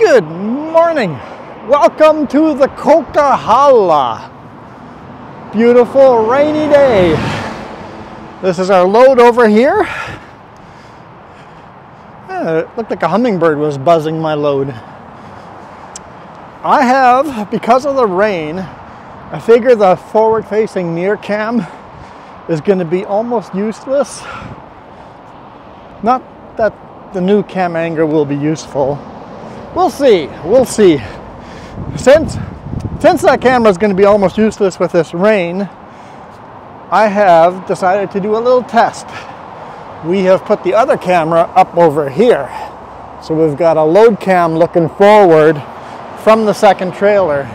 Good morning. Welcome to the Coquihalla. Beautiful rainy day. This is our load over here. It looked like a hummingbird was buzzing my load. I have, because of the rain, I figure the forward-facing near cam is going to be almost useless. Not that the new cam angle will be useful. We'll see. Since that camera is going to be almost useless with this rain, I have decided to do a little test. We have put the other camera up over here. So we've got a load cam looking forward from the second trailer.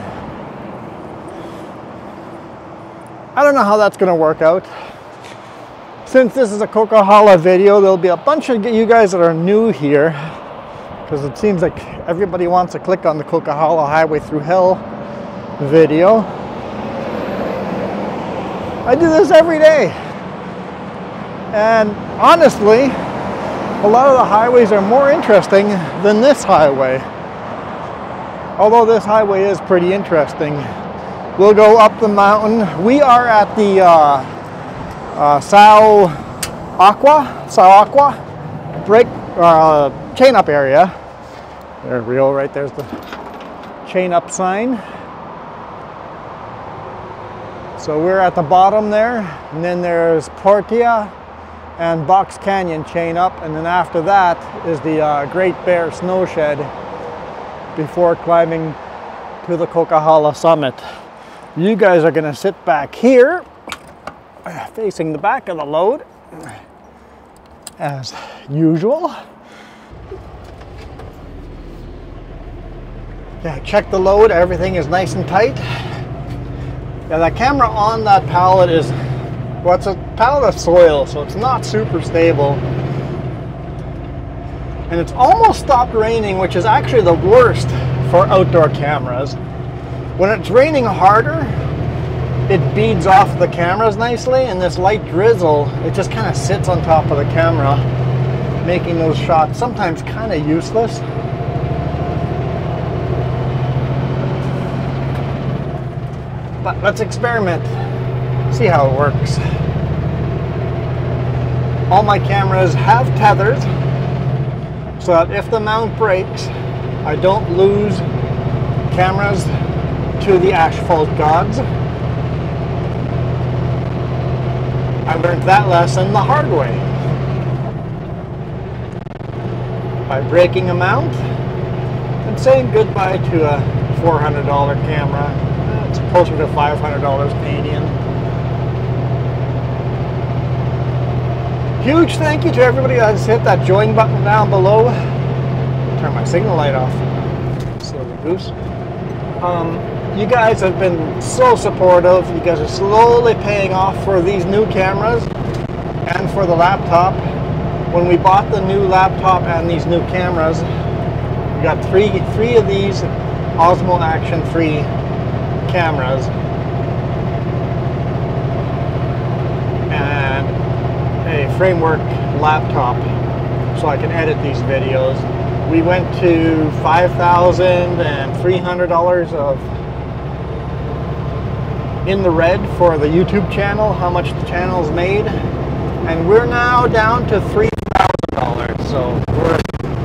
I don't know how that's going to work out. Since this is a Coquihalla video, there'll be a bunch of you guys that are new here, because it seems like everybody wants to click on the Coquihalla Highway Through Hell video. I do this every day. And honestly, a lot of the highways are more interesting than this highway. Although this highway is pretty interesting. We'll go up the mountain. We are at the Sao Aqua brake chain up area. There we go, right there's the chain up sign. So we're at the bottom there, and then there's Portia and Box Canyon chain up, and then after that is the Great Bear snow shed before climbing to the Coquihalla summit. You guys are gonna sit back here facing the back of the load as usual. Yeah, check the load, everything is nice and tight. Yeah, that camera on that pallet is, well, it's a pallet of soil, so it's not super stable. And it's almost stopped raining, which is actually the worst for outdoor cameras. When it's raining harder, it beads off the cameras nicely, and this light drizzle, it just kind of sits on top of the camera, making those shots sometimes kind of useless. But let's experiment, see how it works. All my cameras have tethers, so that if the mount breaks, I don't lose cameras to the asphalt gods. I learned that lesson the hard way. By breaking a mount and saying goodbye to a $400 camera. It's closer to $500 Canadian. Huge thank you to everybody that has hit that join button down below. Turn my signal light off. Silly goose. You guys have been so supportive. You guys are slowly paying off for these new cameras and for the laptop. When we bought the new laptop and these new cameras, we got three of these Osmo Action 3 cameras and a framework laptop so I can edit these videos. We went to $5,300 of in the red for the YouTube channel, how much the channel's made, and we're now down to $3,000. So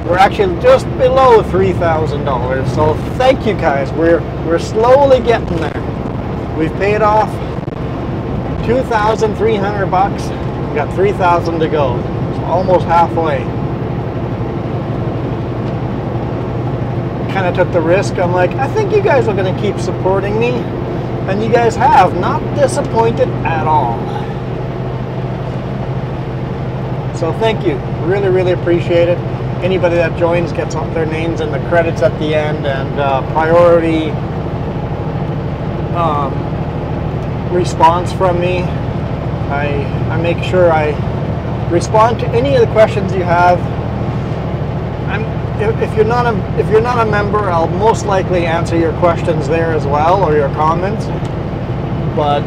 we're actually just below $3,000. So thank you guys. We're slowly getting there. We've paid off $2,300 bucks. We got $3,000 to go. It's almost halfway. Kind of took the risk. I'm like, I think you guys are going to keep supporting me, and you guys have. Not disappointed at all. So thank you. Really appreciate it. Anybody that joins gets their names in the credits at the end, and priority response from me. I make sure I respond to any of the questions you have. If you're not a member, I'll most likely answer your questions there as well, or your comments. But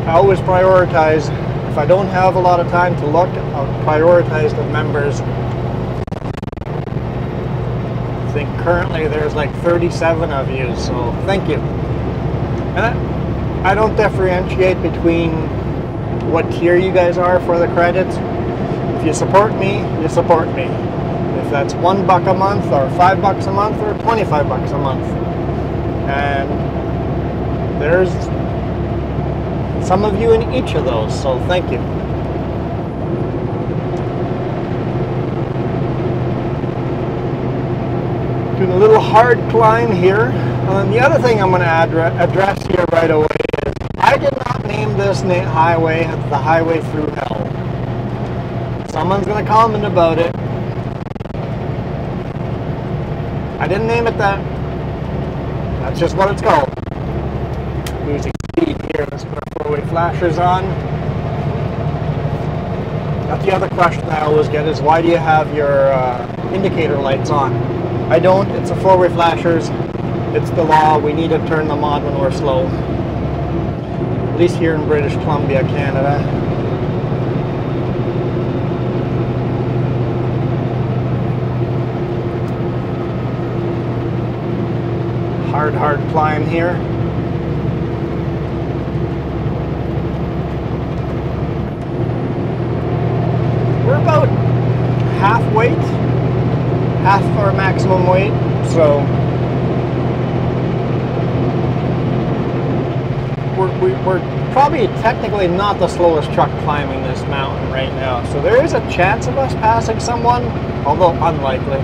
I always prioritize. If I don't have a lot of time to look, I'll prioritize the members I think currently there's like 37 of you, so thank you. And I don't differentiate between what tier you guys are for the credits. If you support me, you support me. If that's $1 a month or $5 a month or $25 a month. And there's some of you in each of those, so thank you. Doing a little hard climb here. And the other thing I'm going to address here right away is I did not name this highway the highway through hell. Someone's going to comment about it. I didn't name it that. That's just what it's called. Losing speed here. Let's put our four-way flashers on. That's the other question I always get is why do you have your indicator lights on? I don't. It's a four-way flashers. It's the law. We need to turn them on when we're slow. At least here in British Columbia, Canada. Hard climb here. We're about half weight, half our maximum weight, so we're probably technically not the slowest truck climbing this mountain right now. So there is a chance of us passing someone, although unlikely.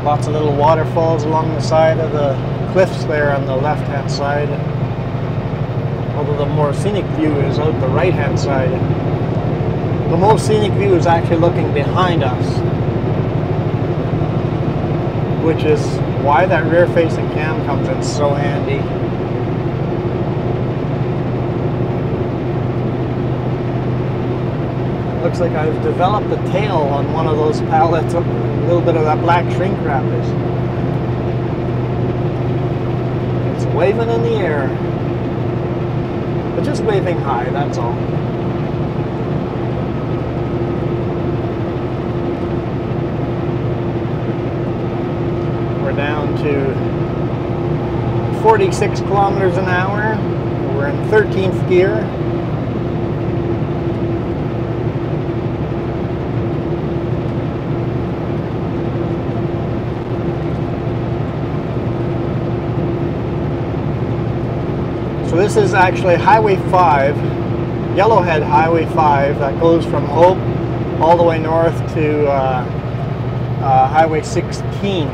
Lots of little waterfalls along the side of the cliffs there on the left-hand side. Although the more scenic view is out the right-hand side. The most scenic view is actually looking behind us, which is why that rear-facing cam comes in so handy. Looks like I've developed a tail on one of those pallets. A little bit of that black shrink wrap is. It's waving in the air. But just waving high, that's all. We're down to 46 kilometers an hour. We're in 13th gear. So this is actually Highway 5, Yellowhead Highway 5, that goes from Hope all the way north to Highway 16.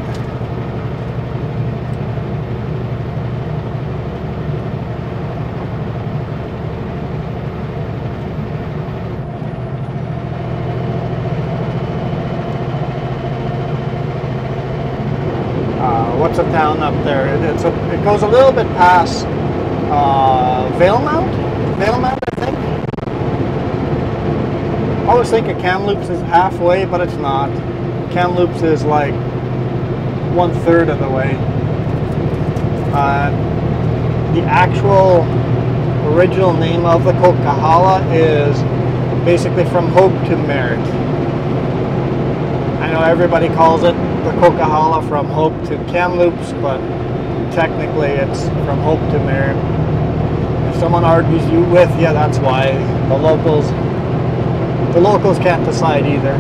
What's a town up there? It goes a little bit past Valemount, I think. I always think of Kamloops is halfway, but it's not. Kamloops is like 1/3 of the way. The actual original name of the Coquihalla is basically from Hope to Merritt. I know everybody calls it the Coquihalla from Hope to Kamloops, but technically it's from Hope to Merritt. If someone argues you with, yeah, that's why. The locals can't decide either.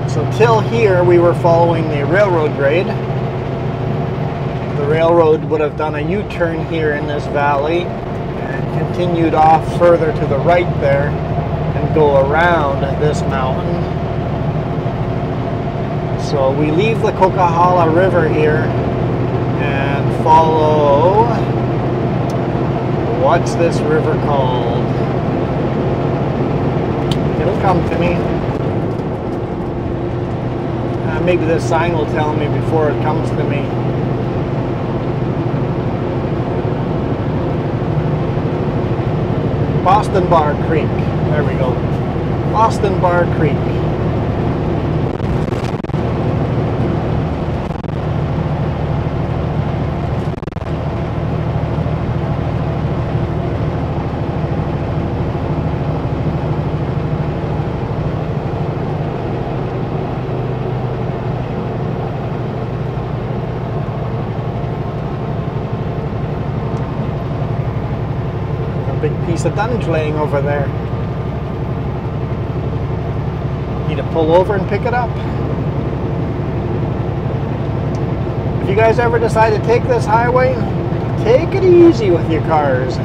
So till here we were following the railroad grade. The railroad would have done a U-turn here in this valley and continued off further to the right there and go around this mountain. So we leave the Coquihalla River here and follow, what's this river called? It'll come to me. Maybe this sign will tell me before it comes to me. Boston Bar Creek. There we go. Boston Bar Creek. piece of dunnage laying over there. Need to pull over and pick it up. If you guys ever decide to take this highway, take it easy with your cars.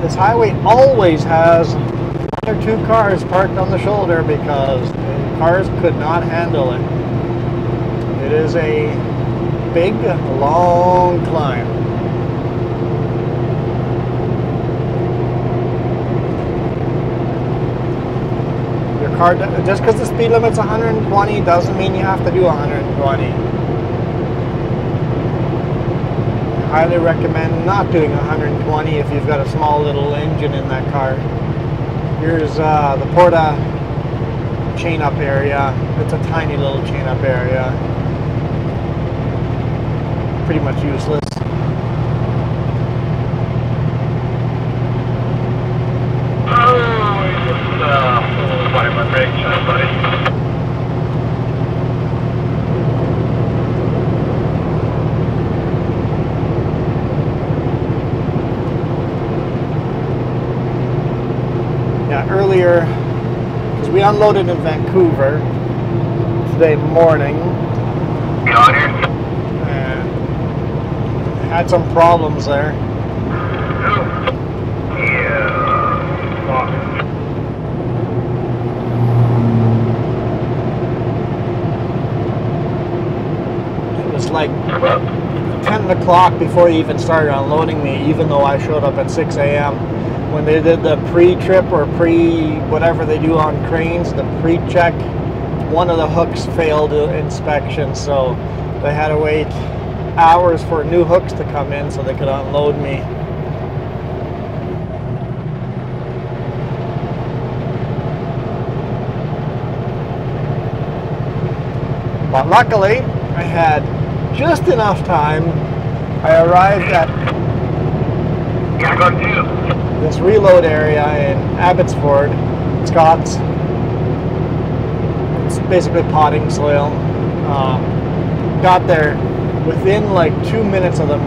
This highway always has 1 or 2 cars parked on the shoulder because the cars could not handle it. It is a big, long climb. Your car, just because the speed limit's 120 doesn't mean you have to do 120. I highly recommend not doing 120 if you've got a small little engine in that car. Here's the Porta chain-up area. It's a tiny little chain-up area. Pretty much useless. Apply my brakes on, buddy. Yeah, earlier, because we unloaded in Vancouver today morning. You on here? Had some problems there. Yeah. It was like 10 o'clock before he even started unloading me, even though I showed up at 6 a.m. When they did the pre-trip or whatever they do on cranes, the pre-check, one of the hooks failed inspection, so they had to wait hours for new hooks to come in so they could unload me. But luckily, I had just enough time. I arrived at this reload area in Abbotsford, Scots. It's basically potting soil. Got there within like 2 minutes of them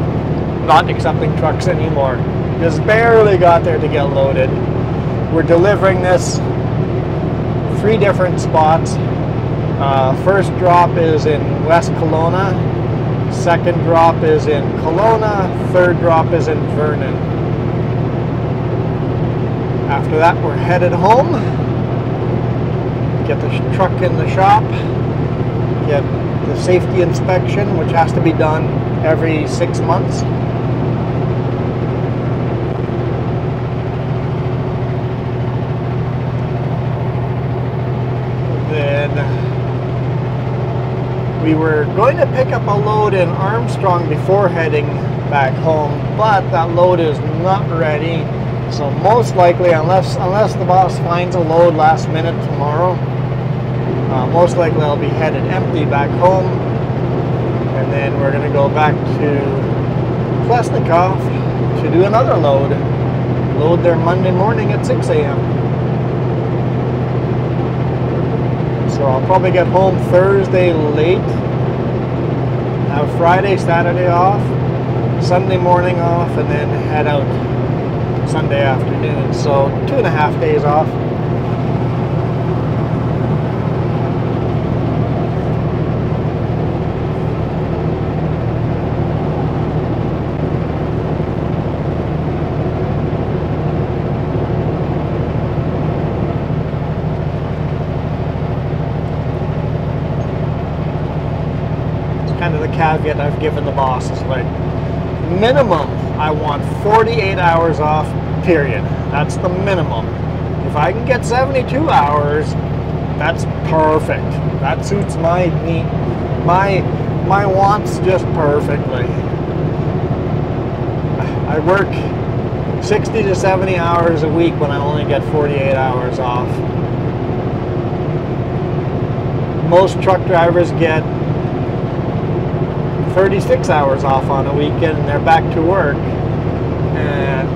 not accepting trucks anymore. Just barely got there to get loaded. We're delivering this 3 different spots. First drop is in West Kelowna. Second drop is in Kelowna. Third drop is in Vernon. After that, we're headed home. Get the truck in the shop. Get the safety inspection, which has to be done every 6 months. Then we were going to pick up a load in Armstrong before heading back home, but that load is not ready. So most likely, unless the boss finds a load last minute tomorrow, most likely I'll be headed empty back home, and then we're going to go back to Plesnikov to do another load. Load there Monday morning at 6 a.m. So I'll probably get home Thursday late, have Friday, Saturday off, Sunday morning off, and then head out Sunday afternoon. So 2.5 days off. Kind of the caveat I've given the boss is like, minimum I want 48 hours off, period. That's the minimum. If I can get 72 hours, that's perfect. That suits my wants just perfectly. I work 60 to 70 hours a week when I only get 48 hours off. Most truck drivers get 36 hours off on a weekend and they're back to work, and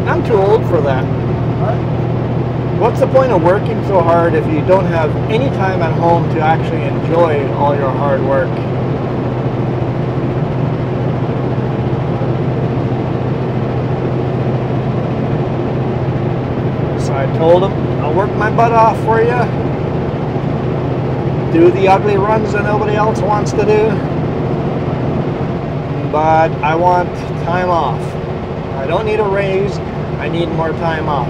I'm too old for that. What's the point of working so hard if you don't have any time at home to actually enjoy all your hard work? told him, I'll work my butt off for you. Do the ugly runs that nobody else wants to do. But I want time off. I don't need a raise. I need more time off.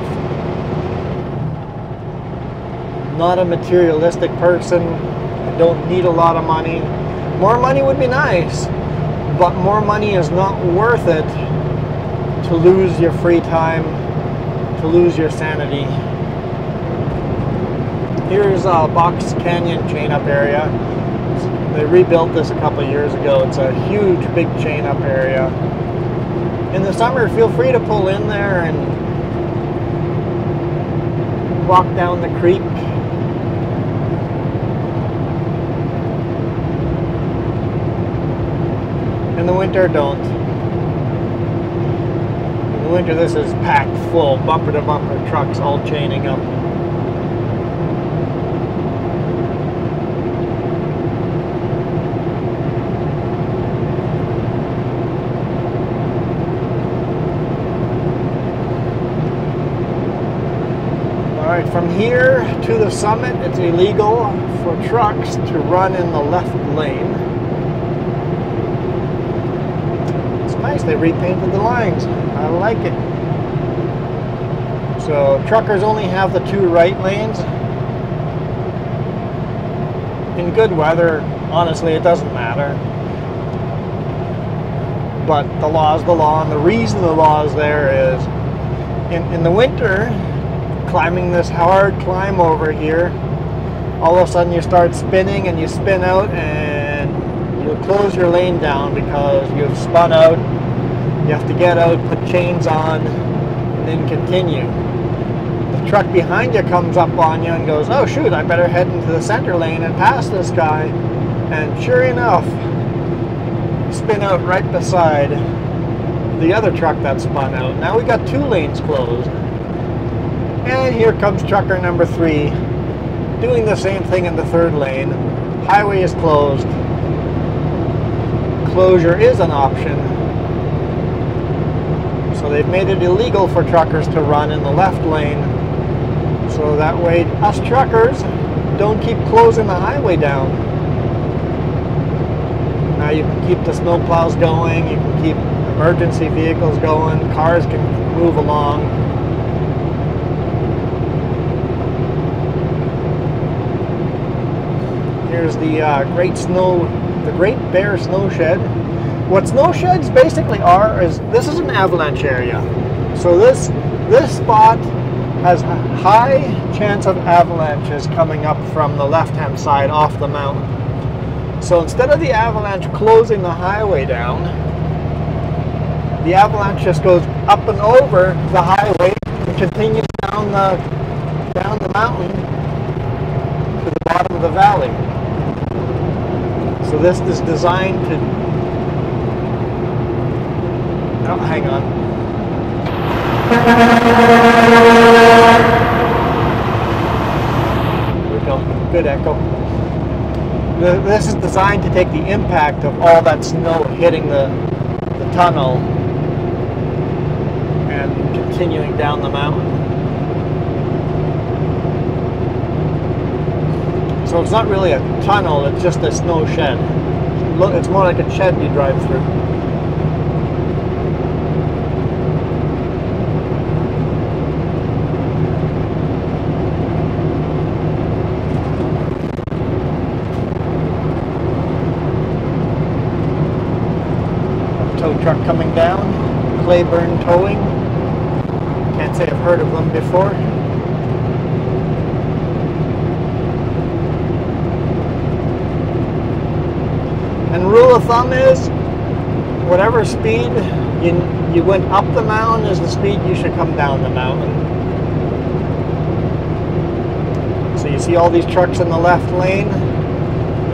I'm not a materialistic person. I don't need a lot of money. More money would be nice, but more money is not worth it to lose your free time, to lose your sanity. Here's Box Canyon chain up area. They rebuilt this a couple of years ago. It's a huge, big chain up area. In the summer, feel free to pull in there and walk down the creek. In the winter, don't. In the winter, this is packed full, bumper to bumper trucks all chaining up. Alright, from here to the summit, it's illegal for trucks to run in the left lane. It's nice, they repainted the lines. I like it. So, truckers only have the 2 right lanes. In good weather, honestly, it doesn't matter. But the law is the law, and the reason the law is there is, in the winter, climbing this hard climb over here, all of a sudden you start spinning and you spin out and you'll close your lane down because you've spun out. You have to get out, put chains on, and then continue. The truck behind you comes up on you and goes, oh shoot, I better head into the center lane and pass this guy. And sure enough, spin out right beside the other truck that spun out. Now we got 2 lanes closed. And here comes trucker number 3, doing the same thing in the 3rd lane. Highway is closed. Closure is an option. So they've made it illegal for truckers to run in the left lane. So that way, us truckers don't keep closing the highway down. Now you can keep the snowplows going, you can keep emergency vehicles going, cars can move along. Here's the Great Bear Snow Shed. What snow sheds basically are is, this is an avalanche area. So this spot has a high chance of avalanches coming up from the left-hand side off the mountain. So instead of the avalanche closing the highway down, the avalanche just goes up and over the highway and continues down the mountain to the bottom of the valley. So this is designed to... Oh, hang on. There we go. Good echo. This is designed to take the impact of all that snow hitting the tunnel and continuing down the mountain. So it's not really a tunnel, it's just a snow shed. It's more like a shed you drive through. Tow truck coming down, Claiborne Towing. Can't say I've heard of them before. And rule of thumb is, whatever speed you went up the mountain is the speed you should come down the mountain. So you see all these trucks in the left lane?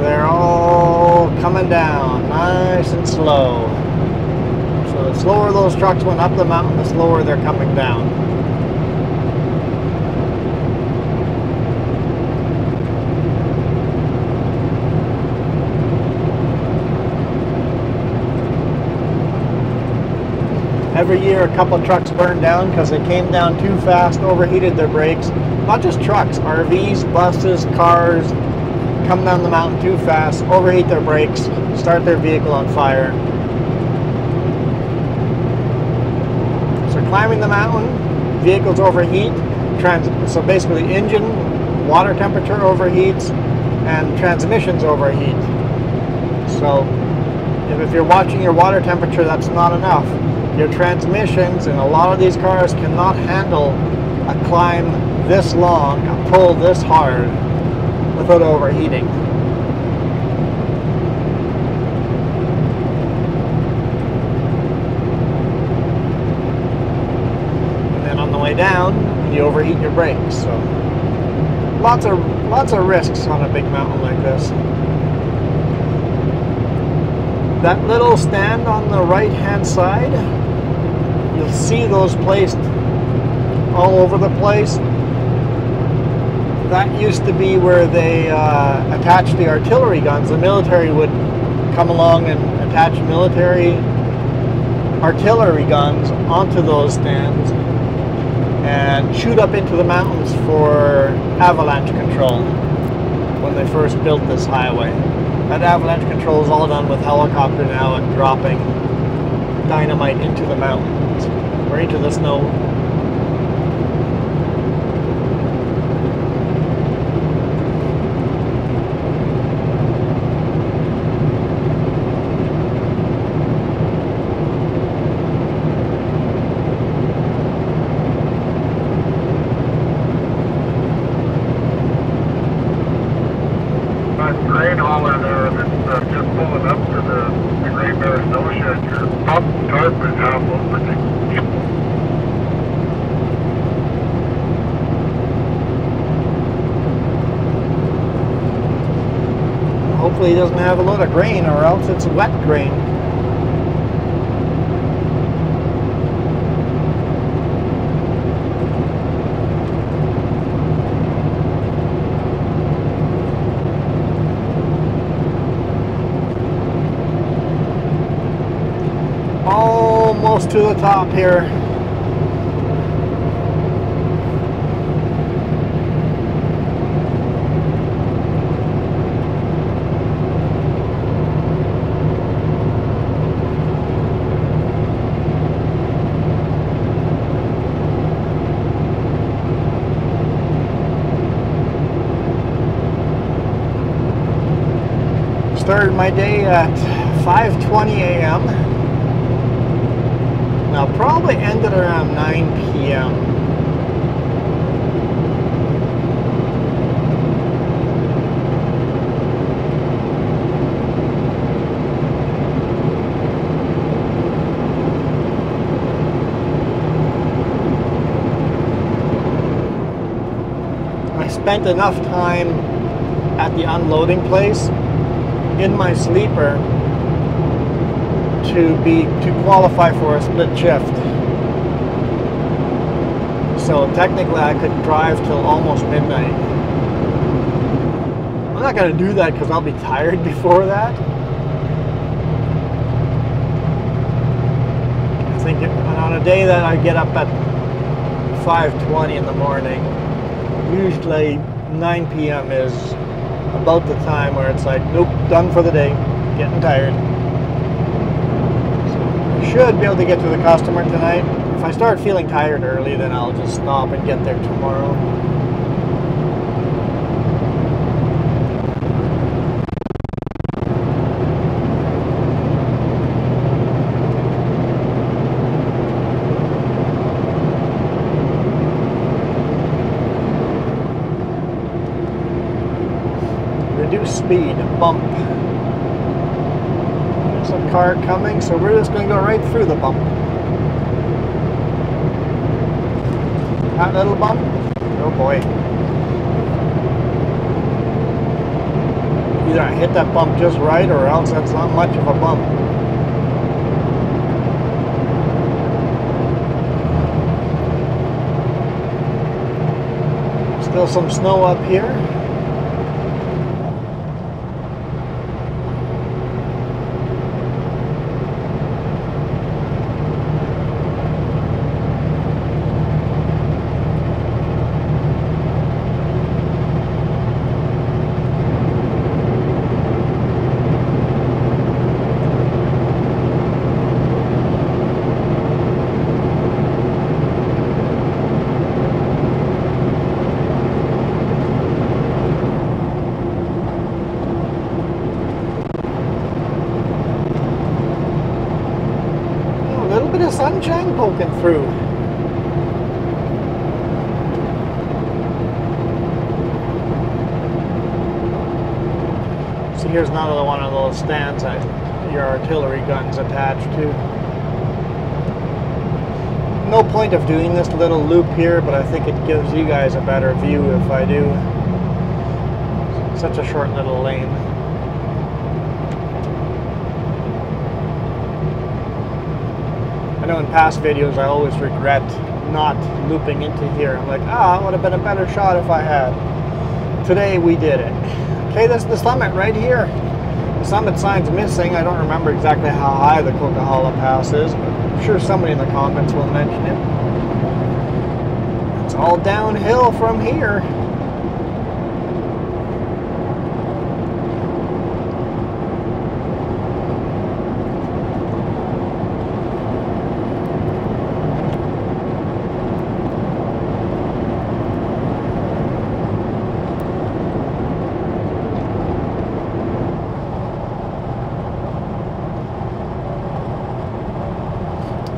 They're all coming down, nice and slow. So the slower those trucks went up the mountain, the slower they're coming down. Every year a couple of trucks burn down because they came down too fast, overheated their brakes. Not just trucks, RVs, buses, cars, come down the mountain too fast, overheat their brakes, start their vehicle on fire. So climbing the mountain, vehicles overheat, so basically engine, water temperature overheats, and transmissions overheat. So if you're watching your water temperature, that's not enough. Your transmissions in a lot of these cars cannot handle a climb this long, a pull this hard without overheating. And then on the way down, you overheat your brakes. So lots of risks on a big mountain like this. That little stand on the right hand side, you'll see those placed all over the place. That used to be where they attached the artillery guns. The military would come along and attach military artillery guns onto those stands and shoot up into the mountains for avalanche control when they first built this highway. That avalanche control is all done with helicopter now and dropping dynamite into the mountains or into the snow. Grain hauler there that's just pulling up to the Great Bear Snow Shed. Your pump tarp is half open. Hopefully he doesn't have a load of grain, or else it's wet grain. Almost to the top here. Started my day at 5:20 a.m. I'll probably end it around 9 p.m. I spent enough time at the unloading place in my sleeper to qualify for a split shift. So technically I could drive till almost midnight. I'm not going to do that because I'll be tired before that. I think on a day that I get up at 5:20 in the morning, usually 9 p.m. is about the time where it's like, nope, done for the day, getting tired. Should be able to get to the customer tonight. If I start feeling tired early, then I'll just stop and get there tomorrow. Reduce speed, bump. A car coming, so we're just going to go right through the bump. That little bump? Oh boy. Either I hit that bump just right, or else that's not much of a bump. Still some snow up here. of sunshine poking through. So here's another one of those stands that your artillery gun's attached to. No point of doing this little loop here, but I think it gives you guys a better view if I do. Such a short little lane. I know in past videos I always regret not looping into here. I'm like, it would have been a better shot if I had. Today we did it. Okay, this is the summit right here. The summit sign's missing. I don't remember exactly how high the Coquihalla Pass is, but I'm sure somebody in the comments will mention it. It's all downhill from here.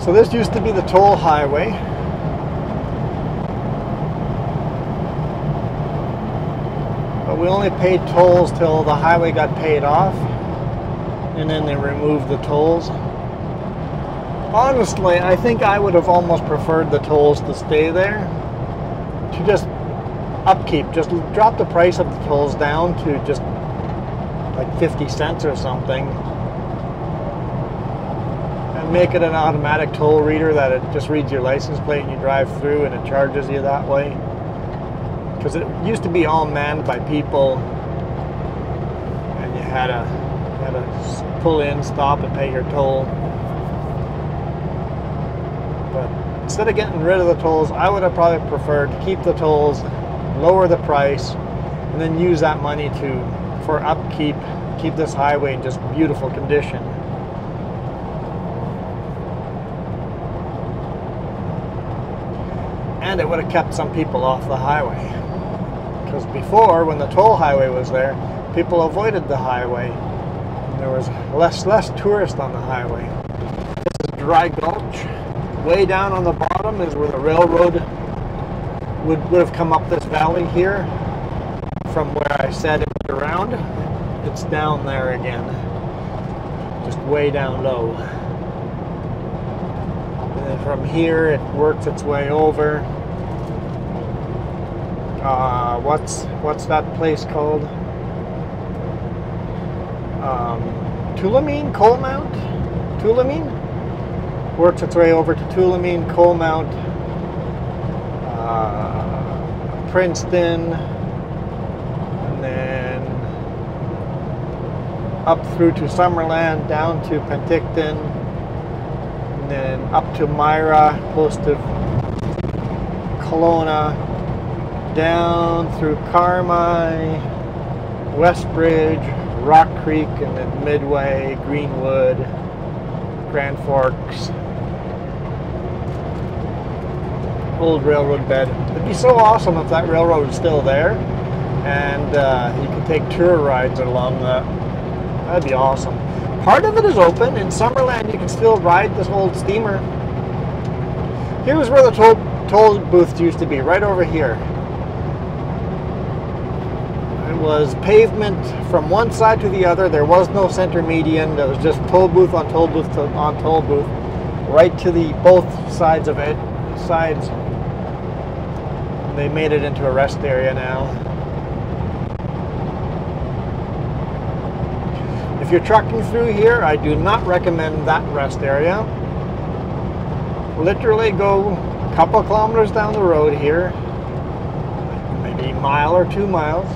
So this used to be the toll highway. But we only paid tolls till the highway got paid off. And then they removed the tolls. Honestly, I think I would have almost preferred the tolls to stay there. To just upkeep, just drop the price of the tolls down to just like 50 cents or something. Make it an automatic toll reader that it just reads your license plate and you drive through and it charges you that way. Because it used to be all manned by people and you had to pull in, stop and pay your toll. But instead of getting rid of the tolls, I would have probably preferred to keep the tolls, lower the price, and then use that money for upkeep, keep this highway in just beautiful condition. And it would have kept some people off the highway. Because before, when the toll highway was there, people avoided the highway. And there was less tourists on the highway. This is Dry Gulch. Way down on the bottom is where the railroad would have come up this valley here. From where I said it was around, it's down there again. Just way down low. And then from here, it works its way over. What's that place called? Tulameen? Coalmount? Tulameen? Works its way over to Tulameen, Coalmount, Princeton, and then up through to Summerland, down to Penticton, and then up to Myra, close to Kelowna, down through Carmi, Westbridge, Rock Creek, and then Midway, Greenwood, Grand Forks, old railroad bed. It'd be so awesome if that railroad was still there and you could take tour rides along that. That'd be awesome. Part of it is open. In Summerland, you can still ride this old steamer. Here's where the toll booth used to be, right over here. It was pavement from one side to the other. There was no center median. There was just toll booth on toll booth on toll booth, right to the both sides of it. They made it into a rest area now. If you're trucking through here, I do not recommend that rest area. Literally go a couple kilometers down the road here, maybe a mile or 2 miles.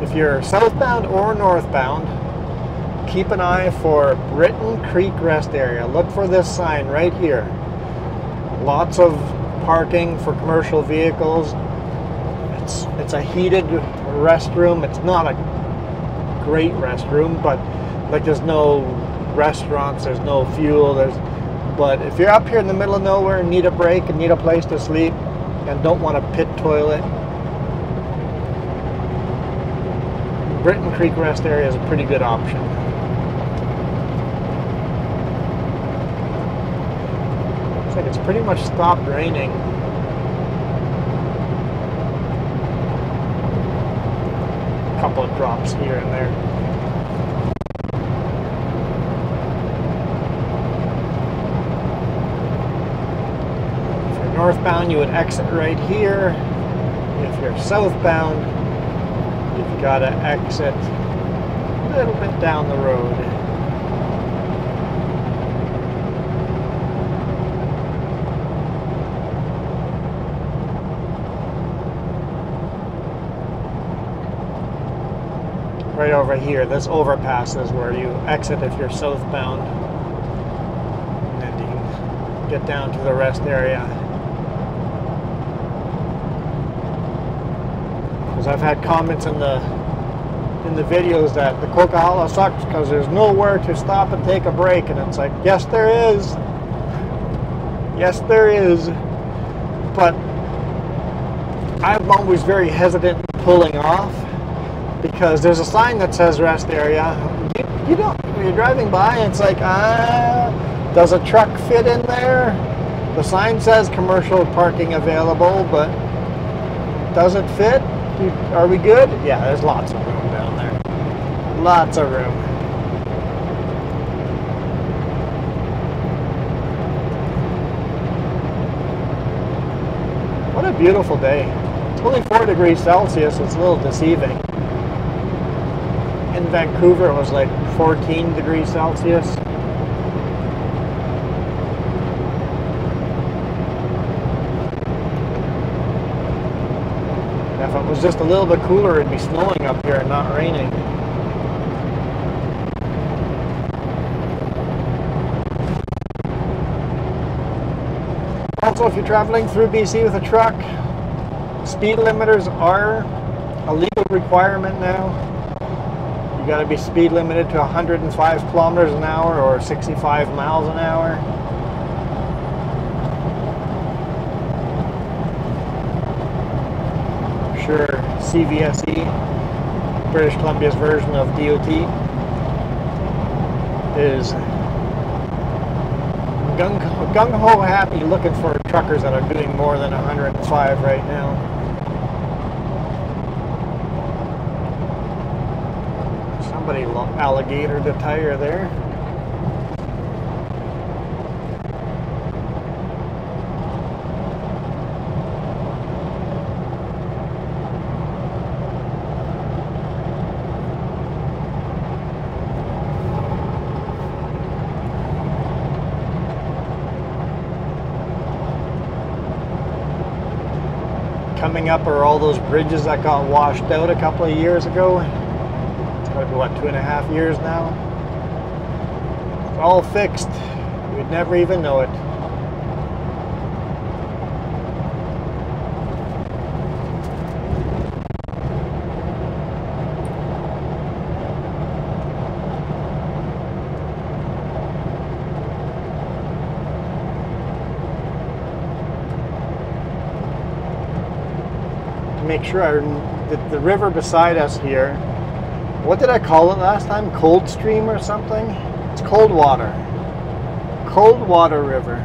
If you're southbound or northbound, keep an eye for Britton Creek Rest Area. Look for this sign right here. Lots of parking for commercial vehicles. It's a heated restroom. It's not a great restroom, but like there's no restaurants, there's no fuel, but if you're up here in the middle of nowhere and need a break and need a place to sleep and don't want a pit toilet, Britton Creek Rest Area is a pretty good option. Looks like it's pretty much stopped raining. A couple of drops here and there. If you're northbound, you would exit right here. If you're southbound, you've got to exit a little bit down the road. Right over here, this overpass is where you exit if you're southbound. And then you can get down to the rest area. Because I've had comments in the videos that the Coquihalla sucks because there's nowhere to stop and take a break, and it's like, yes there is. Yes there is. But I'm always very hesitant in pulling off because there's a sign that says rest area. You don't, when you're driving by and it's like, does a truck fit in there? The sign says commercial parking available, but does it fit? Are we good? Yeah, there's lots of room down there. Lots of room. What a beautiful day. It's only 4 degrees Celsius. It's a little deceiving. In Vancouver, it was like 14 degrees Celsius. If it was just a little bit cooler, it'd be snowing up here and not raining. Also, if you're traveling through BC with a truck, speed limiters are a legal requirement now. You got to be speed limited to 105 kilometers an hour or 65 miles an hour. Sure, CVSE, British Columbia's version of DOT, is gung-ho happy looking for truckers that are doing more than 105 right now. Somebody alligatored the tire there. Coming up are all those bridges that got washed out a couple of years ago. It's got to be, what, 2.5 years now? It's all fixed. We'd never even know it. Make sure the river beside us here, what did I call it last time? Cold Stream or something? It's Cold Water. Cold Water River.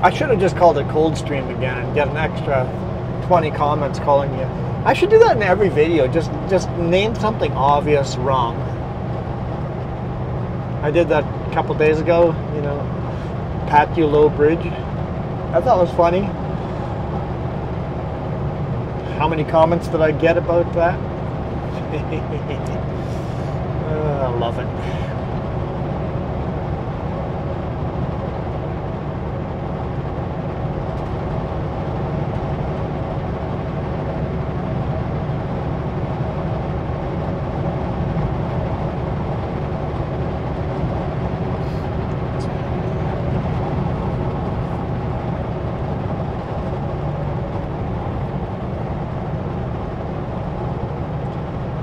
I should have just called it Cold Stream again and get an extra 20 comments calling you. I should do that in every video. Just name something obvious wrong. I did that a couple days ago, you know, Patulo Bridge. I thought it was funny. How many comments did I get about that? I love it.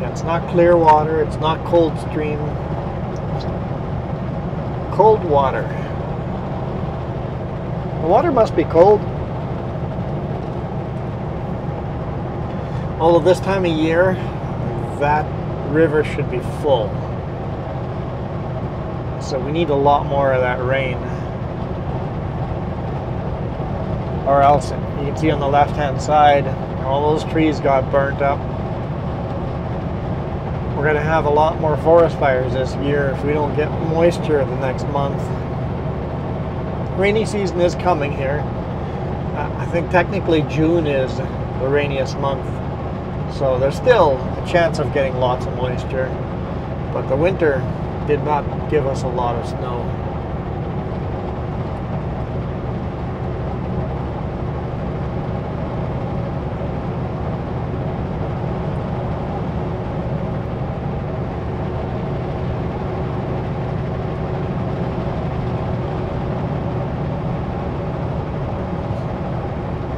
It's not clear water, it's not Cold Stream. Cold water. The water must be cold. Although this time of year, that river should be full. So we need a lot more of that rain. Or else, you can see on the left-hand side, all those trees got burnt up. We're going to have a lot more forest fires this year if we don't get moisture the next month. Rainy season is coming here. I think technically June is the rainiest month. So there's still a chance of getting lots of moisture. But the winter did not give us a lot of snow.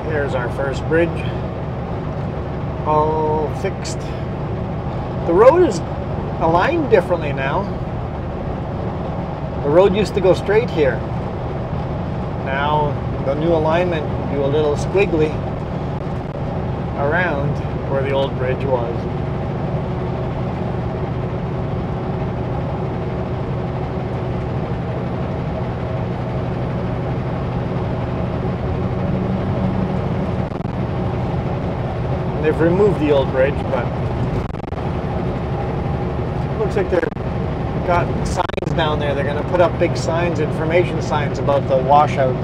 Here's our first bridge, all fixed. The road is aligned differently now. The road used to go straight here. Now the new alignment do a little squiggly around where the old bridge was. They've removed the old bridge, but it looks like they've got signs down there. They're going to put up big signs, information signs about the washout.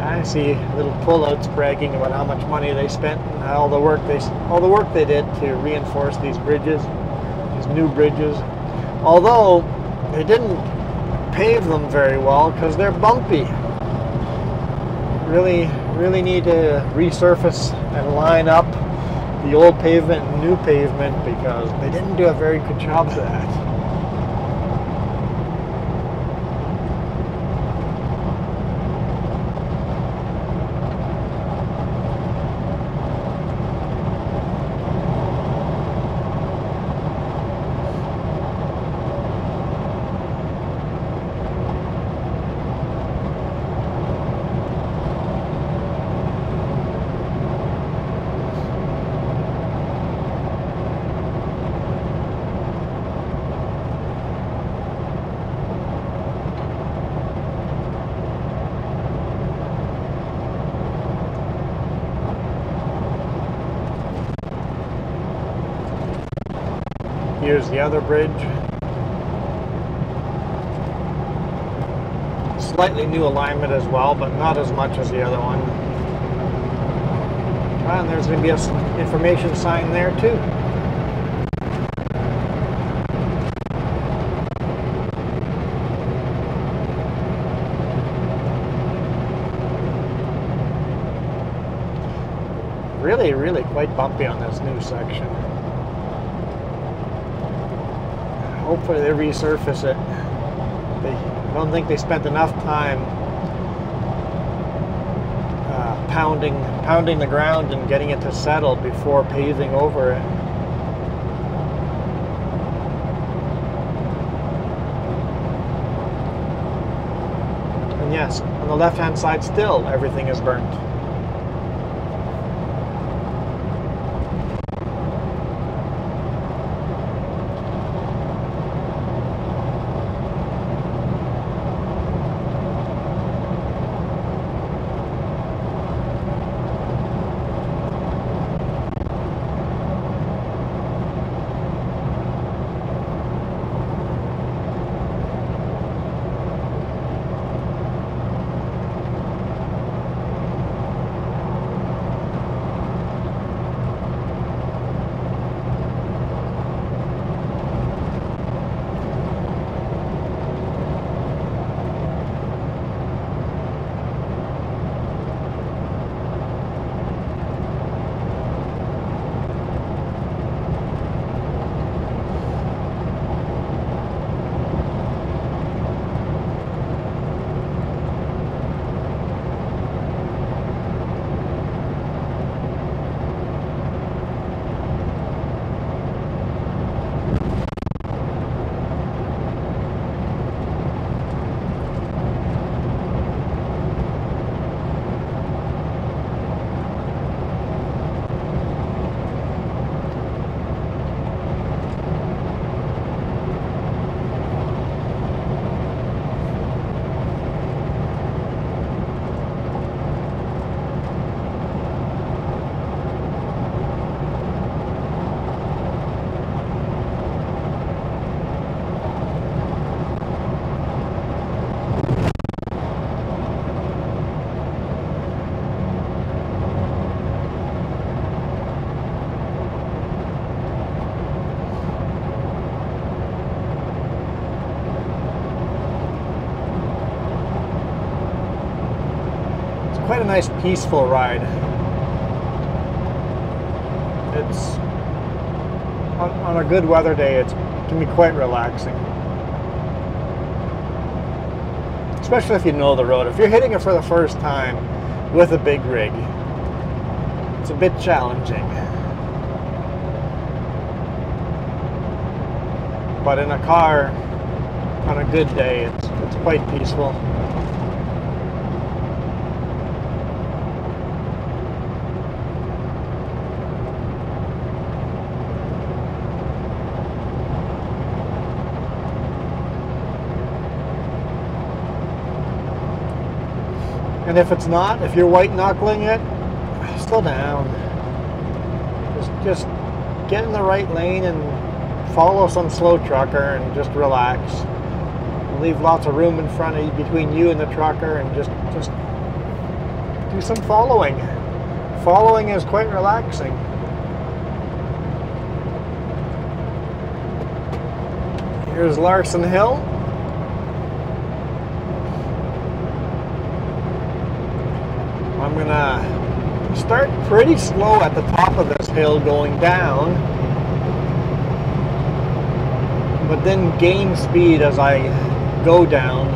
I see little pullouts bragging about how much money they spent and all the work they did to reinforce these bridges, these new bridges. Although they didn't pave them very well because they're bumpy. Really need to resurface and line up the old pavement and new pavement because they didn't do a very good job of that. Here's the other bridge. Slightly new alignment as well, but not as much as the other one. And there's going to be an information sign there too. Really quite bumpy on this new section. Hopefully they resurface it. I don't think they spent enough time pounding the ground and getting it to settle before paving over it. And yes, on the left-hand side still everything is burnt. quite a nice peaceful ride. It's on a good weather day, it can be quite relaxing. Especially if you know the road. If you're hitting it for the first time with a big rig, it's a bit challenging. But in a car, on a good day, it's quite peaceful. And if it's not, if you're white knuckling it, slow down. Just get in the right lane and follow some slow trucker and just relax. Leave lots of room in front of you, between you and the trucker, and just do some following. Following is quite relaxing. Here's Larson Hill. I'm gonna start pretty slow at the top of this hill going down, but then gain speed as I go down,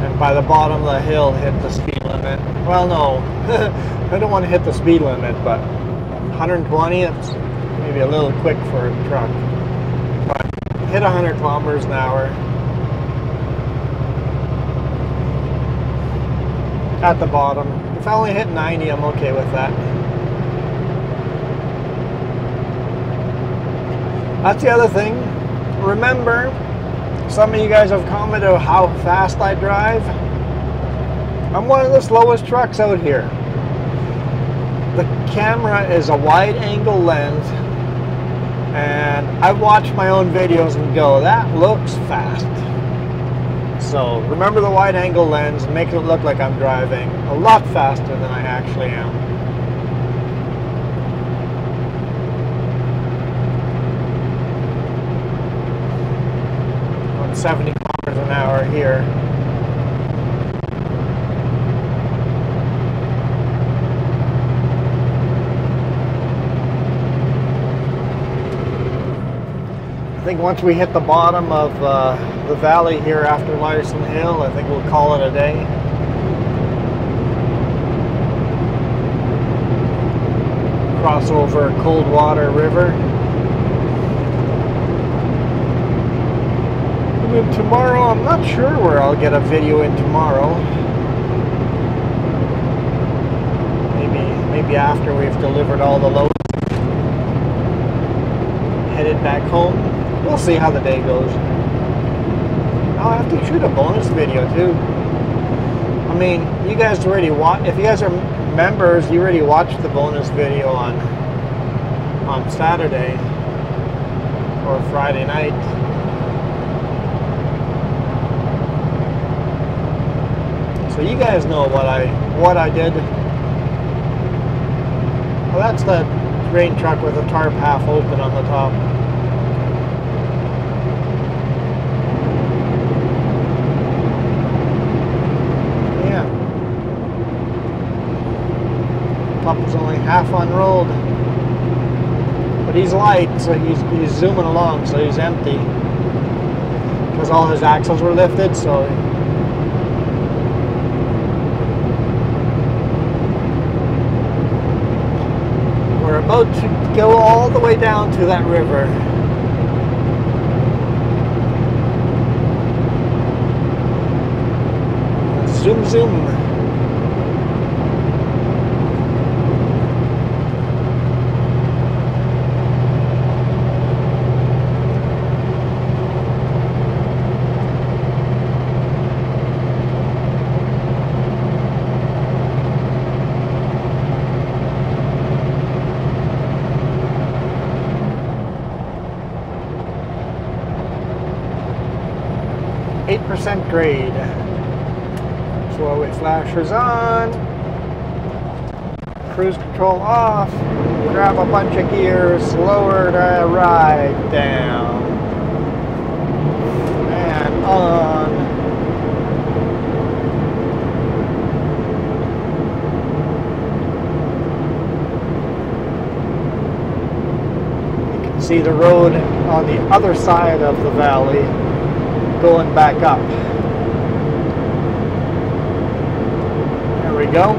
and by the bottom of the hill hit the speed limit. Well, no, I don't want to hit the speed limit, but 120, it's maybe a little quick for a truck, but hit 100 kilometers an hour at the bottom. If I only hit 90, I'm okay with that. That's the other thing. Remember, some of you guys have commented on how fast I drive. I'm one of the slowest trucks out here. The camera is a wide angle lens, and I watch my own videos and go, that looks fast. So remember the wide angle lens, make it look like I'm driving a lot faster than I actually am. On 70 kilometers an hour here. I think once we hit the bottom of the valley here after Larson Hill, I think we'll call it a day. Cross over Coldwater River. And then tomorrow, I'm not sure where I'll get a video in tomorrow. Maybe after we've delivered all the loads, headed back home. We'll see how the day goes. I'll have to shoot a bonus video too. I mean, you guys already watch. If you guys are members, you already watched the bonus video on Saturday or Friday night. So you guys know what I did. Well, that's the grain truck with the tarp half open on the top. Top is only half unrolled, but he's light, so he's zooming along, so he's empty because all his axles were lifted. So we're about to go all the way down to that river. Zoom, zoom. 8% grade. Slow weight flashers on. Cruise control off. Grab a bunch of gears. Slower to ride down. And on. see the road on the other side of the valley going back up. There we go.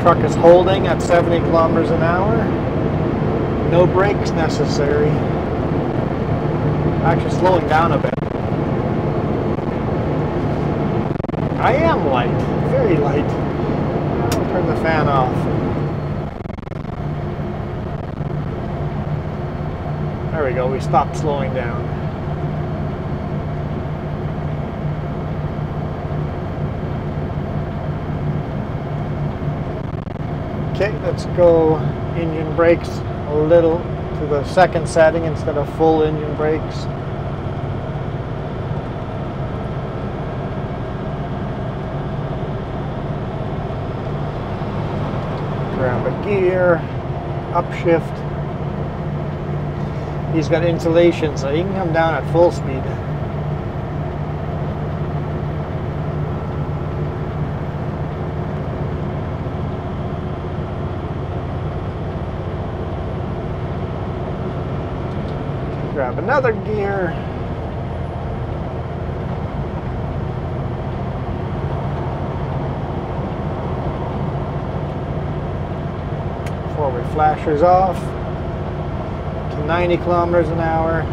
Truck is holding at 70 kilometers an hour. No brakes necessary. Actually slowing down a bit. I am light, very light. I'll turn the fan off. There we go, we stopped slowing down. Okay, let's go engine brakes a little to the second setting instead of full engine brakes. Grab a gear, upshift. He's got insulation, so he can come down at full speed. Grab another gear. Forward flashers off to 90 kilometers an hour.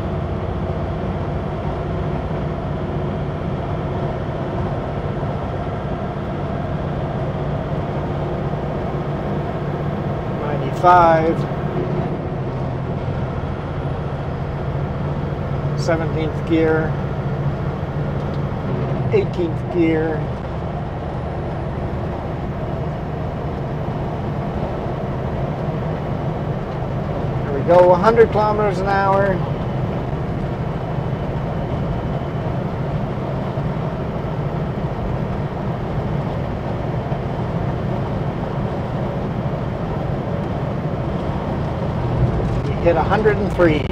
'95. 17th gear, 18th gear, there we go, 100 kilometers an hour. We hit 103.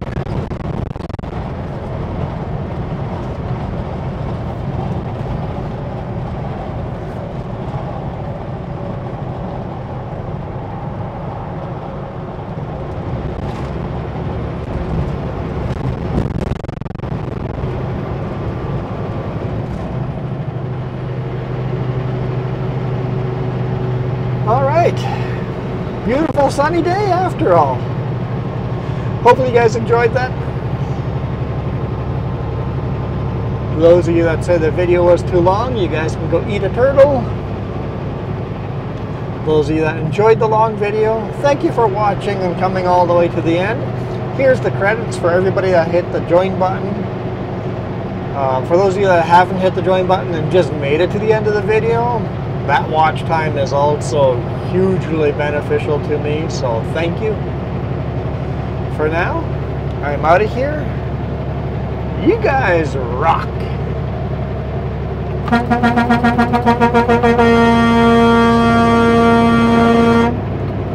Beautiful sunny day after all. Hopefully you guys enjoyed that. For those of you that said the video was too long, you guys can go eat a turtle. Those of you that enjoyed the long video, thank you for watching and coming all the way to the end. Here's the credits for everybody that hit the join button. For those of you that haven't hit the join button and just made it to the end of the video, that watch time is also hugely beneficial to me, so thank you. For now, I'm out of here. You guys rock.